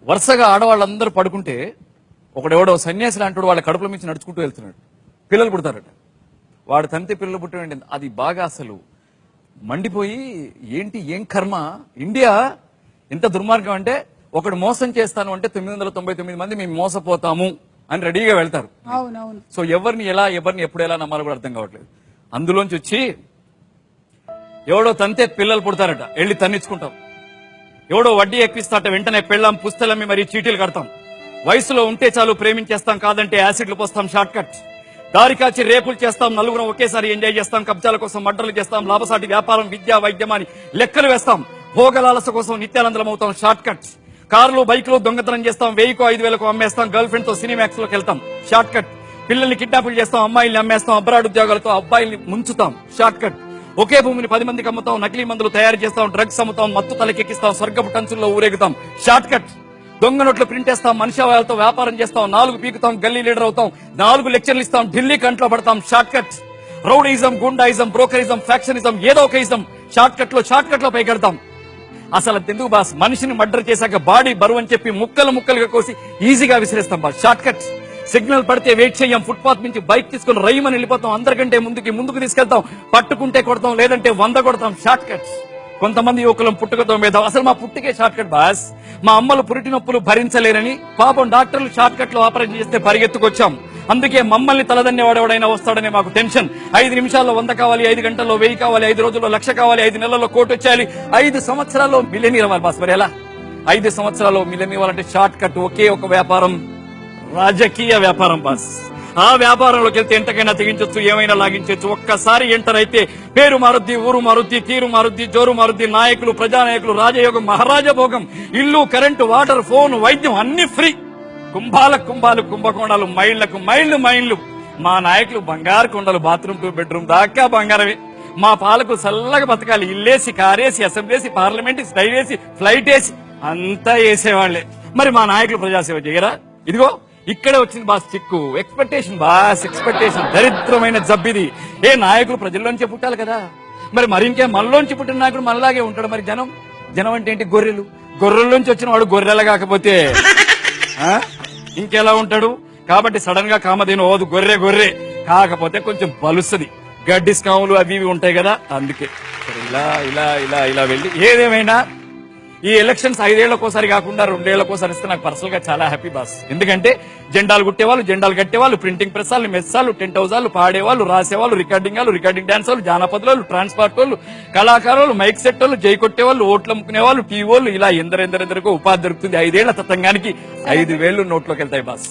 వరుసగా ఆడవాళ్ళందరూ పడుకుంటే ఒకడెవడో సన్యాసి లాంటి వాళ్ళ కడుపుల మించి నడుచుకుంటూ వెళ్తున్నాడు. పిల్లలు పుడతారట. వాడు తంతే పిల్లలు పుట్టిన అది బాగా అసలు మండిపోయి ఏంటి ఏం కర్మ, ఇండియా ఎంత దుర్మార్గం అంటే ఒకడు మోసం చేస్తాను అంటే 999 మంది మేము మోసపోతాము అని రెడీగా వెళ్తారు. సో ఎవరిని ఎప్పుడు ఎలా నమ్మాలో కూడా అర్థం కావట్లేదు. అందులోంచి వచ్చి ఎవడో తంతే పిల్లలు పుడతారట, వెళ్ళి తన్నించుకుంటాం. ఎవడో వడ్డీ ఎక్కిస్తాట, వెంటనే పెళ్ళాం పుస్తలమ్మి మరి చీటీలు కడతాం. వయసులో ఉంటే చాలు ప్రేమించేస్తాం, కాదంటే యాసిడ్లు పోస్తాం. Short cut. దారి కాచి రేపులు చేస్తాం, నలుగురం ఒకేసారి ఎంజాయ్ చేస్తాం. కబ్జాల కోసం మర్డర్లు చేస్తాం. లాభసాటి వ్యాపారం, విద్య, వైద్యం అని లెక్కలు వేస్తాం. భోగలాలస కోసం నిత్యానందరం అవుతాం. Short cut. కార్లు బైక్లు దొంగతనం చేస్తాం. 1000కో 5000కో అమ్మేస్తాం. గర్ల్ ఫ్రెండ్ తో సినిమాక్స్ లోకి వెళ్తాం. Short cut. పిల్లల్ని కిడ్నాపులు చేస్తాం. అమ్మాయిల్ని అమ్మేస్తాం. అబ్రాడ్ ఉద్యోగాలతో అబ్బాయిల్ని ముంచుతాం. Short cut. ఒకే భూమిని 10 మందికి అమ్ముతాం. నకిలీ మందులు తయారు చేస్తాం. డ్రగ్స్ అమ్ముతాం. మత్తు తలకెక్కిస్తాం. స్వర్గపు టంచుల్లో ఊరేగుతాం. Short cut. దొంగ నోట్లు ప్రింట్ చేస్తాం. మనుష్యవాళ్ళతో వ్యాపారం చేస్తాం. 4 పీకుతాం. గల్లీ లీడర్ అవుతాం. 4 లెక్చర్లు ఇస్తాం. ఢిల్లీ కంట్లో పడతాం. Short cut. Rowdyism, goondaism, brokerism, factionism, ఏదో ఒక ఇజం షార్ట్ కట్ లో పైకెడతాం. అసలు ఎందుకు బాస్, మనిషిని మర్డర్ చేశాక బాడీ బరువు అని చెప్పి ముక్కలుగా కోసి ఈజీగా విసిరేస్తాం బాస్. Short cut. సిగ్నల్ పడితే వెయిట్ చేయం. ఫుట్పాత్ నుంచి బైక్ తీసుకుని రైమని వెళ్ళిపోతాం. అందరికంటే ముందుకు తీసుకెళ్తాం. పట్టుకుంటే కొడతాం, లేదంటే 100 కొడతాం. Short cut. కొంతమంది యువకులం పుట్టుకతో మీద అసలు మా పుట్టుకే షార్ట్ కట్ బాస్. మా అమ్మలు పురిటి నొప్పులు భరించలేరని పాపం డాక్టర్లు షార్ట్ కట్ లో ఆపరేషన్ చేస్తే పరిగెత్తుకొచ్చాం. అందుకే మమ్మల్ని తలదన్నే వాడేవాడైనా వస్తాడనే మాకు టెన్షన్. 5 నిమిషాల్లో 100 కావాలి, 5 గంటల్లో 1000 కావాలి, 5 రోజుల్లో 1,00,000 కావాలి, 5 నెలల్లో 1,00,000 వచ్చేయాలి, 5 సంవత్సరాల్లో మిలియనీర్ అవ్వాలి బాస్. మరి ఎలా 5 సంవత్సరాల్లో మిలియనీర్ అవ్వాలంటే షార్ట్ కట్. ఒకే ఒక వ్యాపారం, రాజకీయ వ్యాపారం బాస్. ఆ వ్యాపారంలోకి వెళ్తే ఎంతకైనా తెగించొచ్చు, ఏమైనా లాగించవచ్చు. ఒక్కసారి ఎంటర్ అయితే పేరు మారుద్ది, ఊరు మారుద్ది, తీరు మారుద్ది, జోరు మారుద్ది. నాయకులు, ప్రజానాయకులు, రాజయోగం, మహారాజభోగం, ఇల్లు, కరెంటు, వాటర్, ఫోన్, వైద్యం అన్ని ఫ్రీ. కుంభాలు, కుంభకోణాలు, మైళ్లు. మా నాయకులు బంగారు కొండలు, బాత్రూమ్ 2 బెడ్రూమ్ దాకా బంగారమే. మా పాలకు చల్లగా బతకాలి. ఇల్లేసి, కారేసి, అసెంబ్లీసి, పార్లమెంట్, స్టైలేసి, ఫ్లైట్ వేసి అంతా వేసేవాళ్లే. మరి మా నాయకులు ప్రజాసేవ చేయరా? ఇదిగో ఇక్కడే వచ్చింది బాస్ చిక్కు. ఎక్స్పెక్టేషన్ దరిద్రమైన జబ్బిది. నాయకులు ప్రజల్లోంచి పుట్టాలి కదా. మరి ఇంకే మనలోంచి పుట్టిన నాయకుడు మనలాగే ఉంటాడు. మరి జనం అంటే ఏంటి? గొర్రెల్లోంచి వచ్చిన వాడు గొర్రెల కాకపోతే ఇంకెలా ఉంటాడు? కాబట్టి సడన్ గా కామధేను ఓదు, గొర్రె కాకపోతే కొంచెం బలుస్తుంది. గడ్డి స్కాములు అవి ఇవి ఉంటాయి కదా, అందుకే ఇలా వెళ్ళి. ఏదేమైనా ఈ ఎలక్షన్స్ 5 ఏళ్లకోసారి కాకుండా 2 ఏళ్లకోసారి ఇస్తే నాకు పర్సనల్ గా చాలా హ్యాపీ బాస్. ఎందుకంటే జెండాలు కుట్టేవాళ్ళు, జెండాలు కట్టేవాళ్ళు, ప్రింటింగ్ ప్రెస్సాలు, మెస్సాలు, టెంట్ హౌసాలు, పాడేవాళ్ళు, రాసేవాళ్ళు, రికార్డింగ్ డాన్స్ వాళ్ళు, జానపదులు, ట్రాన్స్పోర్ట్ వాళ్ళు, కళాకారులు, మైక్ సెట్ వాళ్ళు, జై కొట్టేవాళ్ళు, ఓట్లు అమ్ముకునేవాళ్ళు, టీవీ వాళ్ళు, ఇలా ఎందరెందరికో ఉపాధి దొరుకుతుంది. 5 ఏళ్ల తతంగానికి 5,000 నోట్లోకి వెళ్తాయి బాస్.